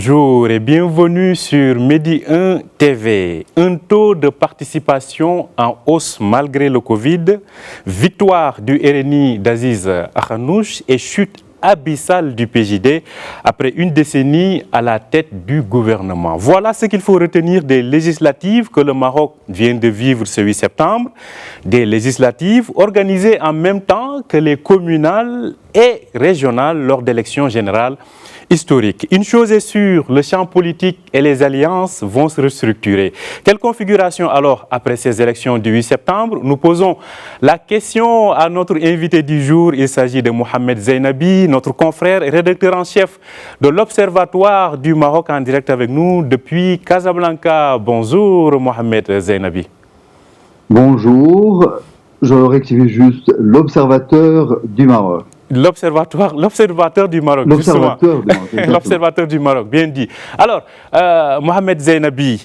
Bonjour et bienvenue sur Medi 1 TV. Un taux de participation en hausse malgré le Covid, victoire du RNI d'Aziz Akhanouche et chute abyssale du PJD après une décennie à la tête du gouvernement. Voilà ce qu'il faut retenir des législatives que le Maroc vient de vivre ce 8 septembre. Des législatives organisées en même temps que les communales et régionales lors d'élections générales historique. Une chose est sûre, le champ politique et les alliances vont se restructurer. Quelle configuration alors après ces élections du 8 septembre? Nous posons la question à notre invité du jour. Il s'agit de Mohamed Zeinabi, notre confrère et rédacteur en chef de l'Observatoire du Maroc en direct avec nous depuis Casablanca. Bonjour Mohamed Zeinabi. Bonjour, je rectifie juste l'Observateur du Maroc. L'Observateur du Maroc, justement. L'Observateur du Maroc, bien dit. Alors, Mohamed Zeinabi,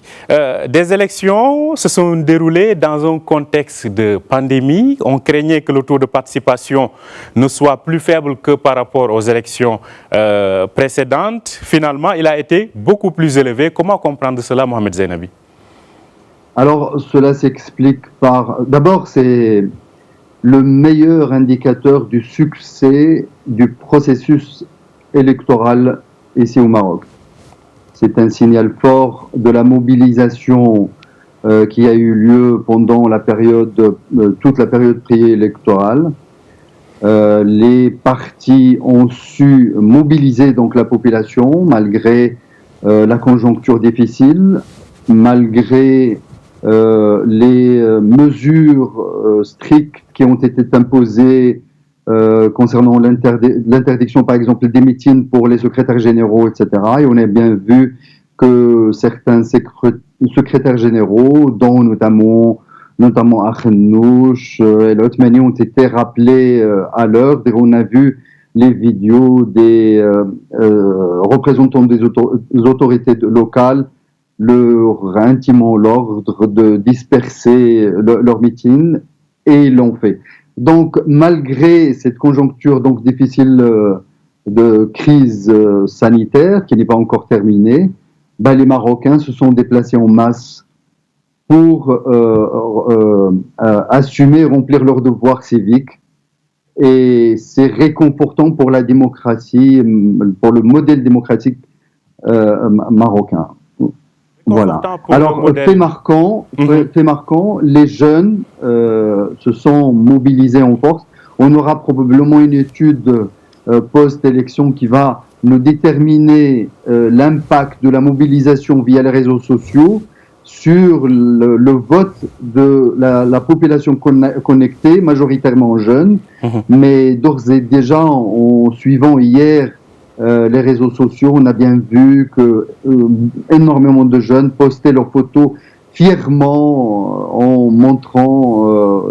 des élections se sont déroulées dans un contexte de pandémie. On craignait que le taux de participation ne soit plus faible que par rapport aux élections précédentes. Finalement, il a été beaucoup plus élevé. Comment comprendre cela, Mohamed Zeinabi? Alors, cela s'explique par... D'abord, c'est le meilleur indicateur du succès du processus électoral ici au Maroc. C'est un signal fort de la mobilisation qui a eu lieu pendant la période, toute la période préélectorale. Les partis ont su mobiliser donc la population malgré la conjoncture difficile, malgré les mesures strictes qui ont été imposées concernant l'interdiction, par exemple, des meetings pour les secrétaires généraux, etc. Et on a bien vu que certains secrétaires généraux, dont notamment Akhanouche et l'Othmani, ont été rappelés à l'heure. On a vu les vidéos des représentants des autorités locales leur intimant l'ordre de disperser leur meeting, et ils l'ont fait. Donc, malgré cette conjoncture donc difficile de crise sanitaire qui n'est pas encore terminée, les Marocains se sont déplacés en masse pour assumer, remplir leurs devoirs civiques. Et c'est réconfortant pour la démocratie, pour le modèle démocratique marocain. Voilà. Alors, fait marquant, les jeunes se sont mobilisés en force. On aura probablement une étude post-élection qui va nous déterminer l'impact de la mobilisation via les réseaux sociaux sur le vote de la population connectée, majoritairement jeunes. Mais d'ores et déjà, en suivant hier les réseaux sociaux, on a bien vu que énormément de jeunes postaient leurs photos fièrement en montrant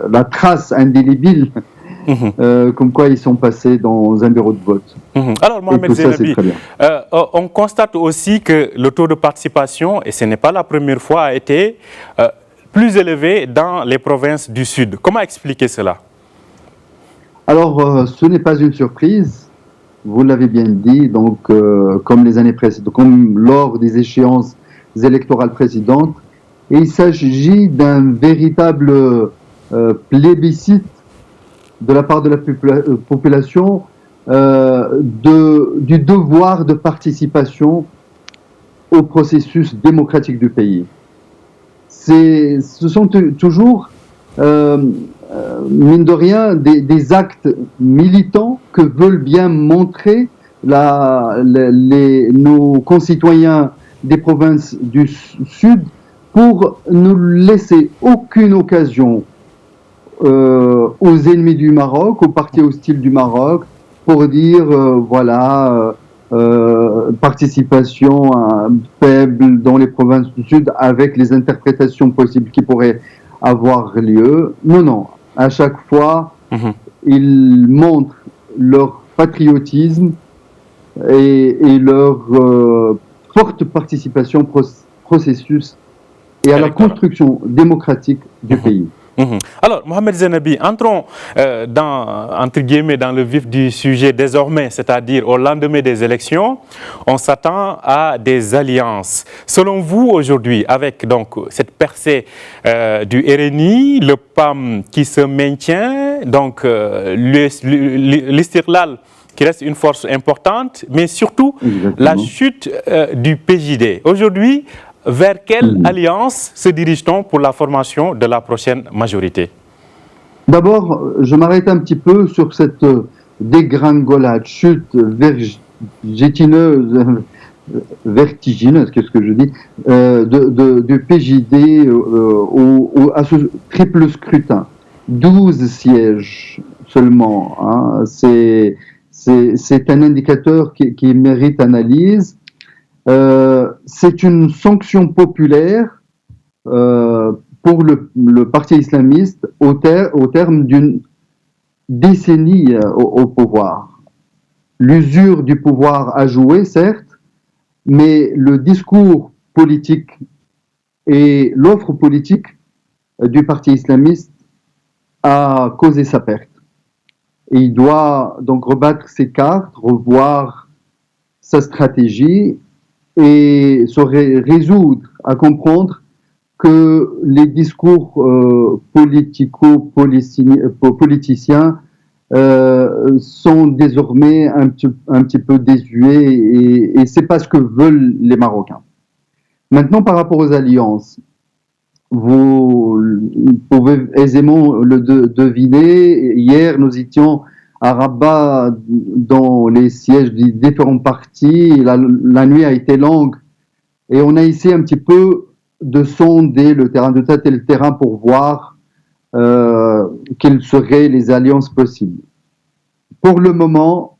la trace indélébile comme quoi ils sont passés dans un bureau de vote. Alors Mohamed Zeinabi, on constate aussi que le taux de participation, et ce n'est pas la première fois, a été plus élevé dans les provinces du Sud. Comment expliquer cela? Alors, ce n'est pas une surprise, vous l'avez bien dit, donc comme les années précédentes, comme lors des échéances électorales précédentes, et il s'agit d'un véritable plébiscite de la part de la population du devoir de participation au processus démocratique du pays. Ce sont toujours mine de rien, des actes militants que veulent bien montrer nos concitoyens des provinces du Sud pour ne laisser aucune occasion aux ennemis du Maroc, aux partis hostiles du Maroc, pour dire, participation faible dans les provinces du Sud avec les interprétations possibles qui pourraient avoir lieu. Non. À chaque fois, ils montrent leur patriotisme et leur forte participation au processus et à la construction démocratique du pays. Alors, Mohamed Zeinabi, entrons entre guillemets, dans le vif du sujet désormais, c'est-à-dire au lendemain des élections, on s'attend à des alliances. Selon vous, aujourd'hui, avec donc cette percée du RNI, le PAM qui se maintient, donc l'Istiqlal qui reste une force importante, mais surtout la chute du PJD. Aujourd'hui, vers quelle alliance se dirige-t-on pour la formation de la prochaine majorité? D'abord, je m'arrête un petit peu sur cette dégringolade, chute vertigineuse, qu'est-ce que je dis, du PJD à ce triple scrutin. 12 sièges seulement, hein. C'est un indicateur qui mérite analyse. C'est une sanction populaire pour le parti islamiste au terme d'une décennie au pouvoir. L'usure du pouvoir a joué, certes, mais le discours politique et l'offre politique du parti islamiste a causé sa perte. Et il doit donc rebattre ses cartes, revoir sa stratégie et se résoudre à comprendre que les discours politiciens sont désormais un petit peu désuets et c'est pas ce que veulent les Marocains. Maintenant, par rapport aux alliances, vous pouvez aisément le deviner. Hier, nous étions à Rabat dans les sièges des différents partis. La nuit a été longue et on a essayé un petit peu de sonder le terrain, de tâter le terrain pour voir quelles seraient les alliances possibles. Pour le moment,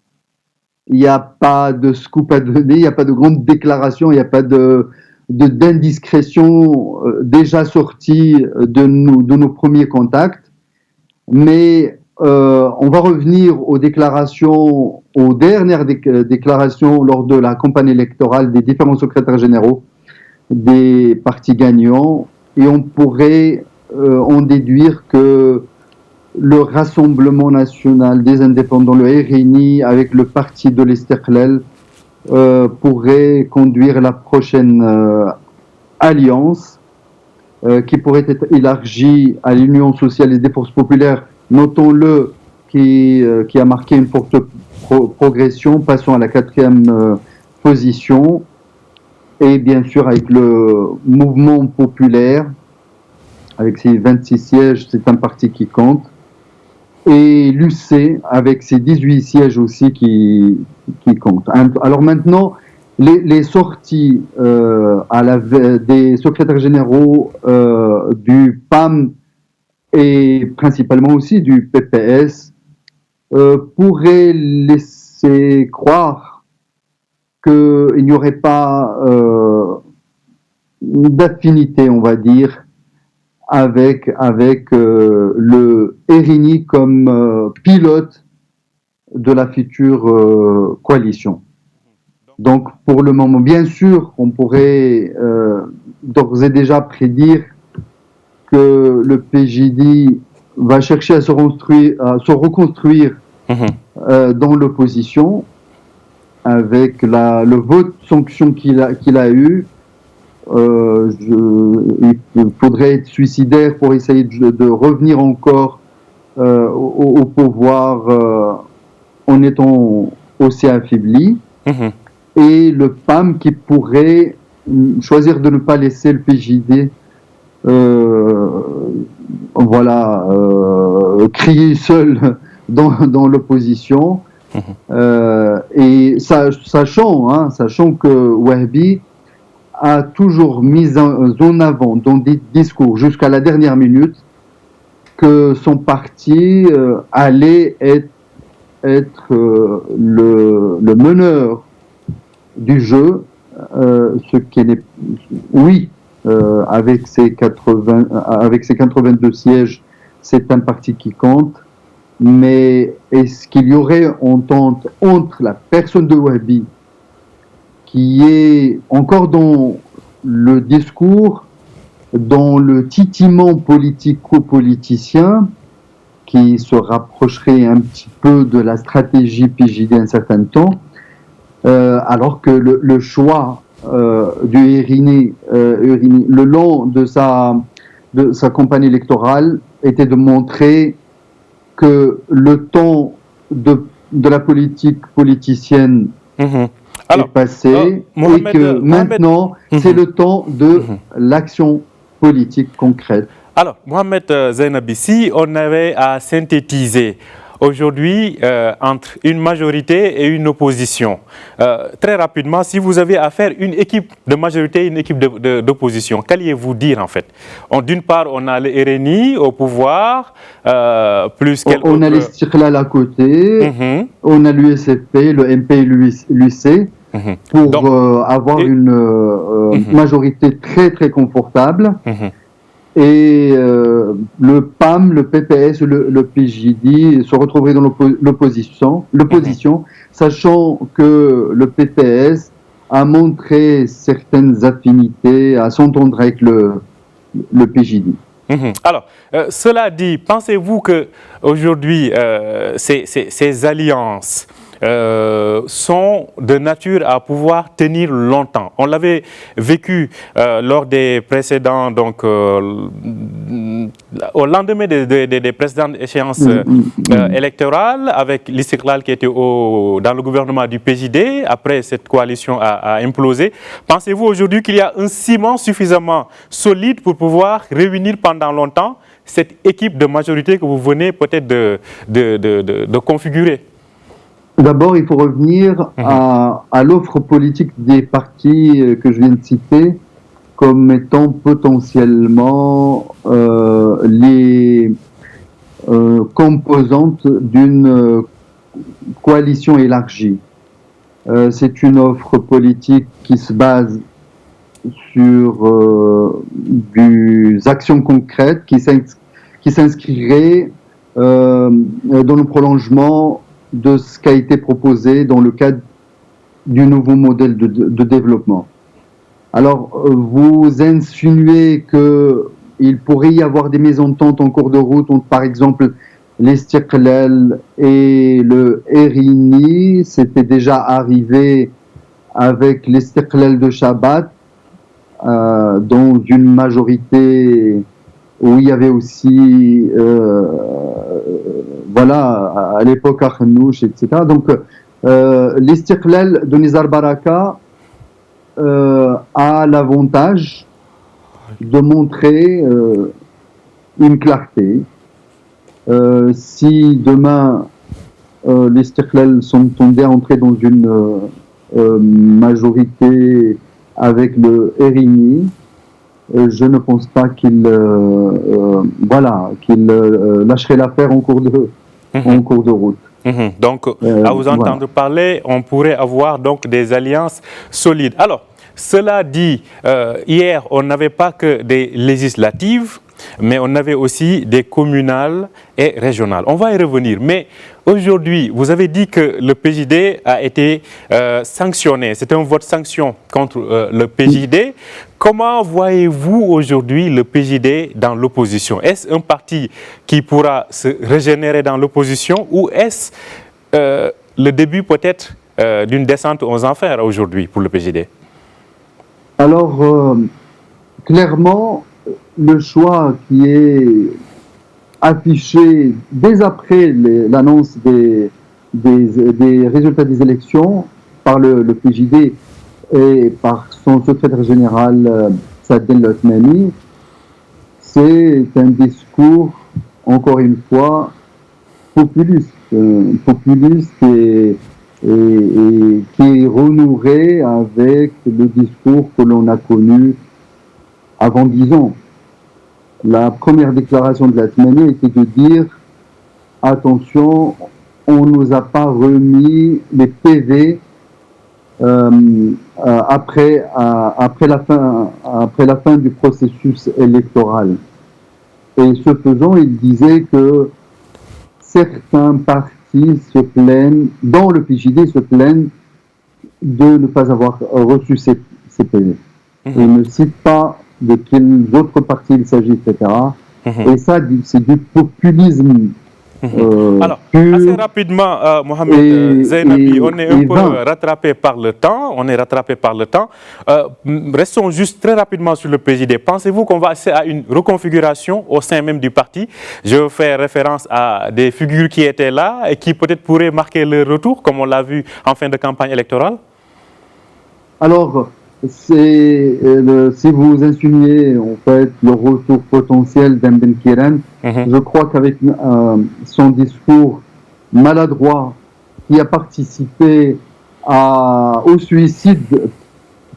il n'y a pas de scoop à donner, il n'y a pas de grande déclaration, il n'y a pas d'indiscrétion déjà sortie de nos premiers contacts, mais on va revenir aux dernières déclarations lors de la campagne électorale des différents secrétaires généraux des partis gagnants, et on pourrait en déduire que le Rassemblement national des indépendants, le RNI, avec le parti de l'Istiqlal, pourrait conduire la prochaine alliance qui pourrait être élargie à l'Union socialiste des forces populaires, notons-le, qui a marqué une forte progression, passant à la 4e position, et bien sûr avec le mouvement populaire, avec ses 26 sièges, c'est un parti qui compte, et l'UC avec ses 18 sièges aussi qui comptent. Alors maintenant, les sorties des secrétaires généraux du PAM et principalement aussi du PPS pourraient laisser croire qu'il n'y aurait pas d'affinité, on va dire, avec le RNI comme pilote de la future coalition. Donc, pour le moment, bien sûr, on pourrait d'ores et déjà prédire que le PJD va chercher à se reconstruire dans l'opposition, avec le vote sanction qu'il a eu. Il faudrait être suicidaire pour essayer de revenir encore au pouvoir en étant aussi affaibli. Et le PAM qui pourrait choisir de ne pas laisser le PJD crier seul dans l'opposition. Et sachant que Wahbi a toujours mis en avant dans des discours jusqu'à la dernière minute que son parti allait être le meneur du jeu, ce qui n'est... Oui, avec ses 82 sièges, c'est un parti qui compte, mais est-ce qu'il y aurait entente entre la personne de Wahbi, qui est encore dans le discours dans le titillement politico-politicien qui se rapprocherait un petit peu de la stratégie PJD un certain temps, alors que le choix du RINI le long de sa campagne électorale était de montrer que le temps de la politique politicienne est passé et que maintenant c'est le temps de l'action politique concrète. Alors, Mohamed Zainabi, si on avait à synthétiser aujourd'hui entre une majorité et une opposition, très rapidement, si vous avez à faire une équipe de majorité et une équipe d'opposition, qu'alliez-vous dire en fait? D'une part, on a le RNI au pouvoir, plus on a l'Istiqlal à côté, on a l'USFP, le MP et l'UC, pour donc, avoir une majorité très très confortable. Et le PAM, le PPS, le PJD se retrouveraient dans l'opposition, sachant que le PPS a montré certaines affinités à s'entendre avec le PJD. Alors, cela dit, pensez-vous que aujourd'hui ces alliances sont de nature à pouvoir tenir longtemps? On l'avait vécu lors des précédents, donc au lendemain des précédentes échéances électorales, avec l'Istiqlal qui était dans le gouvernement du PJD, après cette coalition a implosé. Pensez-vous aujourd'hui qu'il y a un ciment suffisamment solide pour pouvoir réunir pendant longtemps cette équipe de majorité que vous venez peut-être de configurer? D'abord, il faut revenir à l'offre politique des partis que je viens de citer comme étant potentiellement les composantes d'une coalition élargie. C'est une offre politique qui se base sur des actions concrètes qui s'inscriraient dans le prolongement de ce qui a été proposé dans le cadre du nouveau modèle de développement. Alors, vous insinuez qu'il pourrait y avoir des mésententes en cours de route entre, par exemple, l'Istiqlal et le RINI. C'était déjà arrivé avec l'Istiqlal de Chabat, dans une majorité où il y avait aussi, voilà, à l'époque Akhnouch, etc. Donc, l'Istiqlal de Nizar Baraka a l'avantage de montrer une clarté. Si demain l'Istiqlal s'entendait à entrer dans une majorité avec le RINI, je ne pense pas qu'il lâcherait l'affaire en cours de route. Donc, à vous entendre parler, on pourrait avoir donc des alliances solides. Alors, cela dit, hier, on n'avait pas que des législatives, mais on avait aussi des communales et régionales. On va y revenir. Mais aujourd'hui, vous avez dit que le PJD a été sanctionné. C'était un vote sanction contre le PJD. Comment voyez-vous aujourd'hui le PJD dans l'opposition? Est-ce un parti qui pourra se régénérer dans l'opposition ou est-ce le début peut-être d'une descente aux enfers aujourd'hui pour le PJD? Alors, clairement, le choix qui est affiché dès après l'annonce des résultats des élections par le PJD et par son secrétaire général Saad El Othmani, c'est un discours, encore une fois, populiste et qui est renoué avec le discours que l'on a connu avant 10 ans. La première déclaration de l'Othmani était de dire « Attention, on ne nous a pas remis les PV après la fin du processus électoral ». Et ce faisant, il disait que certains partis se plaignent, dans le PJD, se plaignent de ne pas avoir reçu ces PV. Il ne cite pas de quels autres partis il s'agit, etc. Et ça, c'est du populisme. Alors, assez rapidement, Mohamed Zainabi, on est un peu rattrapé par le temps. Restons juste très rapidement sur le PJD. Pensez-vous qu'on va assister à une reconfiguration au sein même du parti? Je fais référence à des figures qui étaient là et qui peut-être pourraient marquer leur retour, comme on l'a vu en fin de campagne électorale. Alors, si vous insinuez en fait le retour potentiel d'Mben Kiran, je crois qu'avec son discours maladroit qui a participé au suicide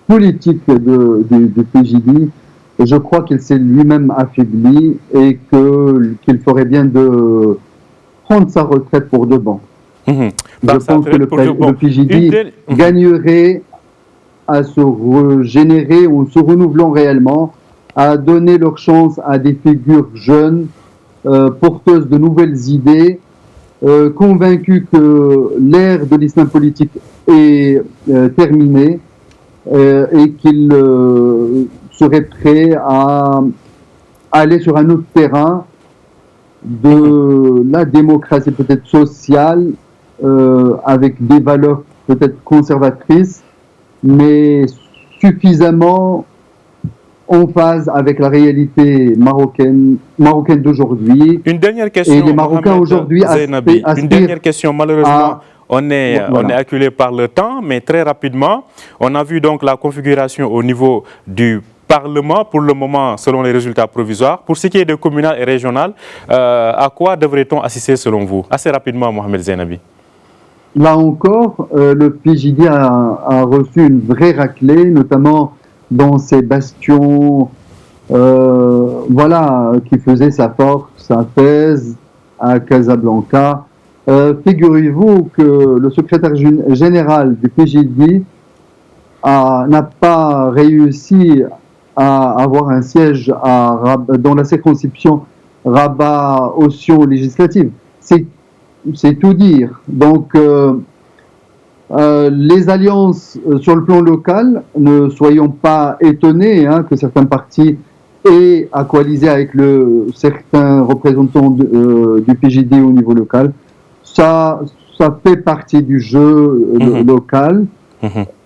politique du PJD, je crois qu'il s'est lui-même affaibli et qu'il ferait bien de prendre sa retraite pour de bon. Je pense que le PJD gagnerait à se régénérer ou se renouvelant réellement, à donner leur chance à des figures jeunes, porteuses de nouvelles idées, convaincues que l'ère de l'islam politique est terminée et qu'ils seraient prêts à aller sur un autre terrain de la démocratie peut-être sociale, avec des valeurs peut-être conservatrices, mais suffisamment en phase avec la réalité marocaine d'aujourd'hui. Une dernière question, et les Marocains aujourd'hui une dernière question, malheureusement. On est acculé par le temps, mais très rapidement, on a vu donc la configuration au niveau du Parlement, pour le moment, selon les résultats provisoires. Pour ce qui est de communal et régional, à quoi devrait-on assister selon vous? Assez rapidement, Mohamed Zainabi. Là encore, le PJD a reçu une vraie raclée, notamment dans ces bastions qui faisaient sa force à Fès, à Casablanca. Figurez-vous que le secrétaire général du PJD n'a pas réussi à avoir un siège dans la circonscription Rabat-Ossion législative. C'est tout dire. Donc, les alliances sur le plan local, ne soyons pas étonnés que certains partis aient à coaliser avec certains représentants du PJD au niveau local. Ça fait partie du jeu local.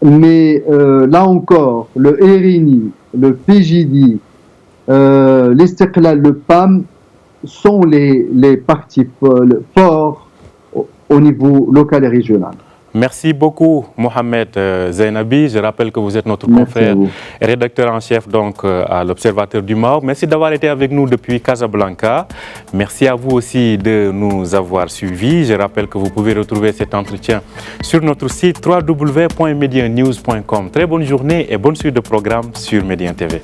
Mais là encore, le RNI, le PJD, l'Istiqlal, le PAM sont les partis forts au niveau local et régional. Merci beaucoup, Mohamed Zainabi. Je rappelle que vous êtes notre confrère et rédacteur en chef donc, à l'Observateur du Maroc. Merci d'avoir été avec nous depuis Casablanca. Merci à vous aussi de nous avoir suivis. Je rappelle que vous pouvez retrouver cet entretien sur notre site www.mediennews.com. Très bonne journée et bonne suite de programme sur Médien TV.